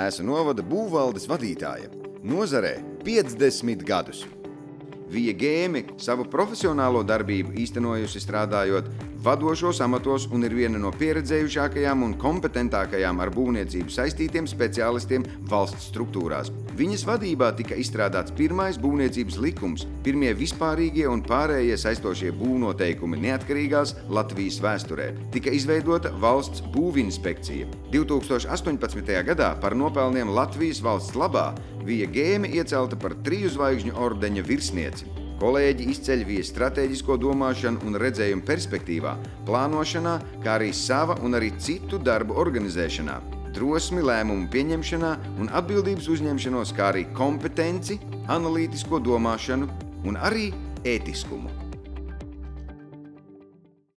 Cēsu novada būvvaldes vadītāja. Nozarē 50 gadus. Vija Gēme savu profesionālo darbību īstenojusi strādājot vadošos amatos un ir viena no pieredzējušākajām un kompetentākajām ar būvniecību saistītiem speciālistiem valsts struktūrās. Viņas vadībā tika izstrādāts pirmais būvniecības likums, pirmie vispārīgie un pārējie saistošie būvnoteikumi neatkarīgās Latvijas vēsturē. Tika izveidota valsts būvinspekcija. 2018. gadā par nopelniem Latvijas valsts labā Vija Gēme iecelta par 3 zvaigžņu ordeņa virsnieci. Kolēģi izceļ Vijas stratēģisko domāšanu un redzējumu perspektīvā, plānošanā, kā arī sava un arī citu darbu organizēšanā, drosmi lēmumu pieņemšanā un atbildības uzņemšanos, kā arī kompetenci, analītisko domāšanu un arī ētiskumu.